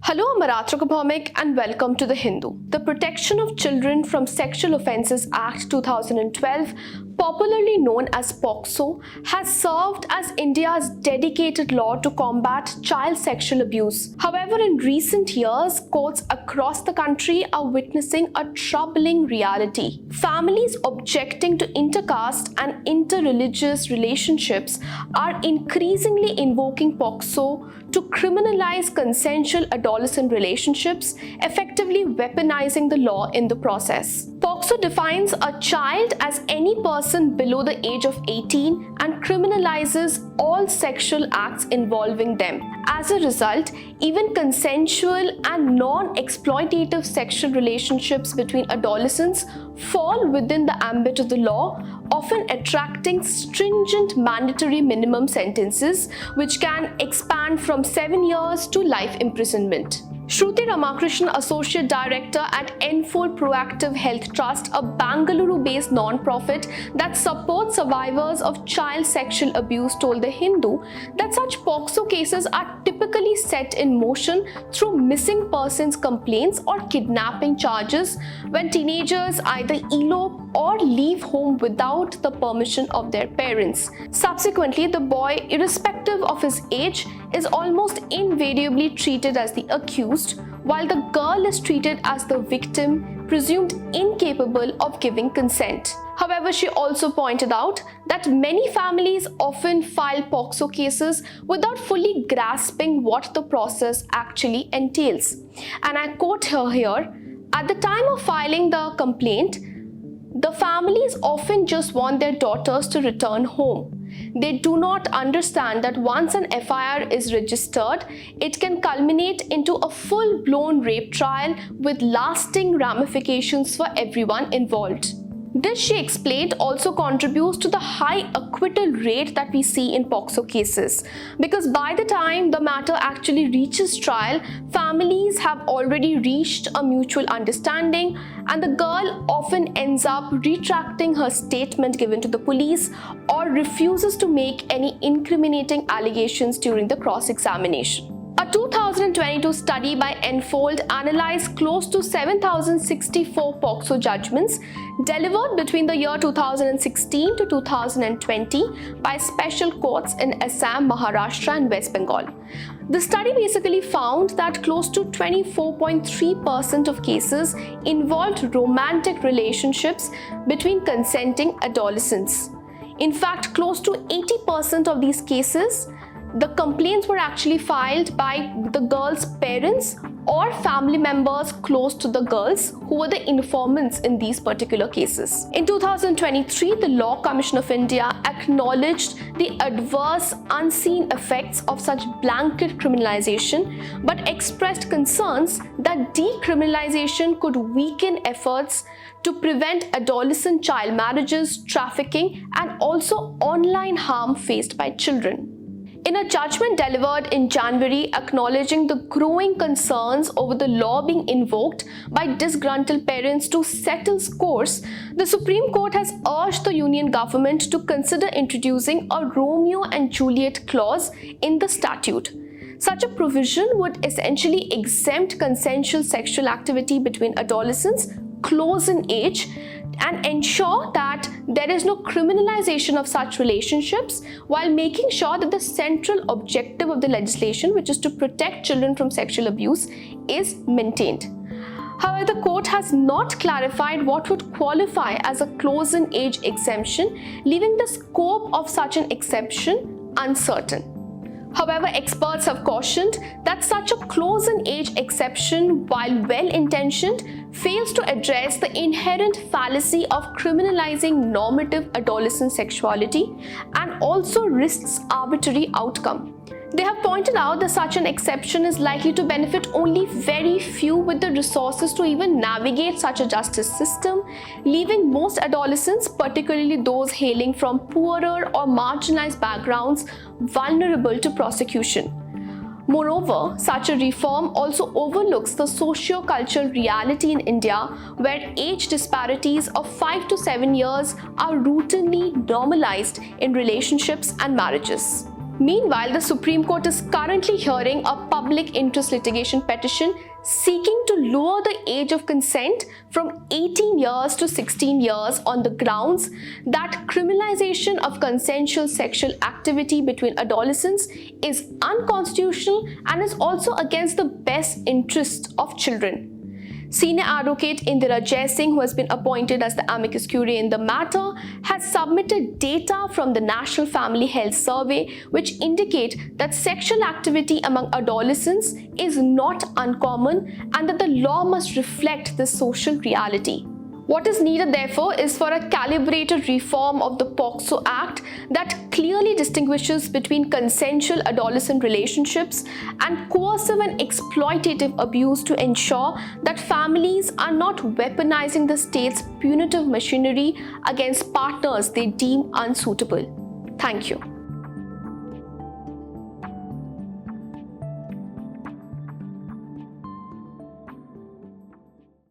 Hello, I'm Aratrakaphomik and welcome to The Hindu. The Protection of Children from Sexual Offences Act 2012, popularly known as POCSO, has served as India's dedicated law to combat child sexual abuse. However, in recent years, courts across the country are witnessing a troubling reality. Families objecting to intercaste and interreligious relationships are increasingly invoking POCSO to criminalize consensual adolescent relationships, effectively weaponizing the law in the process. POCSO defines a child as any person below the age of 18 and criminalizes all sexual acts involving them. As a result, even consensual and non-exploitative sexual relationships between adolescents fall within the ambit of the law, often attracting stringent mandatory minimum sentences which can expand from 7 years to life imprisonment. Shruti Ramakrishnan, Associate Director at Enfold Proactive Health Trust, a Bangalore-based non-profit that supports survivors of child sexual abuse, told The Hindu that such POCSO cases are typically set in motion through missing persons complaints or kidnapping charges when teenagers either elope or leave home without the permission of their parents. Subsequently, the boy, irrespective of his age, is almost invariably treated as the accused, while the girl is treated as the victim, presumed incapable of giving consent. However, she also pointed out that many families often file POCSO cases without fully grasping what the process actually entails. And I quote her here, "At the time of filing the complaint, the families often just want their daughters to return home. They do not understand that once an FIR is registered, it can culminate into a full-blown rape trial with lasting ramifications for everyone involved." This, she explained, also contributes to the high acquittal rate that we see in POCSO cases, because by the time the matter actually reaches trial, families have already reached a mutual understanding and the girl often ends up retracting her statement given to the police or refuses to make any incriminating allegations during the cross-examination. A 2022 study by Enfold analyzed close to 7,064 POCSO judgments delivered between the year 2016 to 2020 by special courts in Assam, Maharashtra and West Bengal. The study basically found that close to 24.3% of cases involved romantic relationships between consenting adolescents. In fact, close to 80% of these cases, the complaints were actually filed by the girl's parents or family members close to the girls who were the informants in these particular cases. In 2023, the Law Commission of India acknowledged the adverse unseen effects of such blanket criminalization, but expressed concerns that decriminalization could weaken efforts to prevent adolescent child marriages, trafficking, and also online harm faced by children. In a judgment delivered in January acknowledging the growing concerns over the law being invoked by disgruntled parents to settle scores, the Supreme Court has urged the Union government to consider introducing a Romeo and Juliet clause in the statute. Such a provision would essentially exempt consensual sexual activity between adolescents close in age and ensure that there is no criminalization of such relationships, while making sure that the central objective of the legislation, which is to protect children from sexual abuse, is maintained. However, the court has not clarified what would qualify as a close-in age exemption, leaving the scope of such an exception uncertain. However, experts have cautioned that such a close-in age exception, while well-intentioned, fails to address the inherent fallacy of criminalizing normative adolescent sexuality and also risks arbitrary outcome. They have pointed out that such an exception is likely to benefit only very few with the resources to even navigate such a justice system, leaving most adolescents, particularly those hailing from poorer or marginalized backgrounds, vulnerable to prosecution. Moreover, such a reform also overlooks the socio-cultural reality in India, where age disparities of 5 to 7 years are routinely normalized in relationships and marriages. Meanwhile, the Supreme Court is currently hearing a public interest litigation petition seeking to lower the age of consent from 18 years to 16 years on the grounds that criminalization of consensual sexual activity between adolescents is unconstitutional and is also against the best interest of children. Senior advocate Indira Jaising, who has been appointed as the amicus curiae in the matter, has submitted data from the National Family Health Survey which indicate that sexual activity among adolescents is not uncommon and that the law must reflect this social reality. What is needed, therefore, is for a calibrated reform of the POCSO Act that clearly distinguishes between consensual adolescent relationships and coercive and exploitative abuse to ensure that families are not weaponizing the state's punitive machinery against partners they deem unsuitable. Thank you.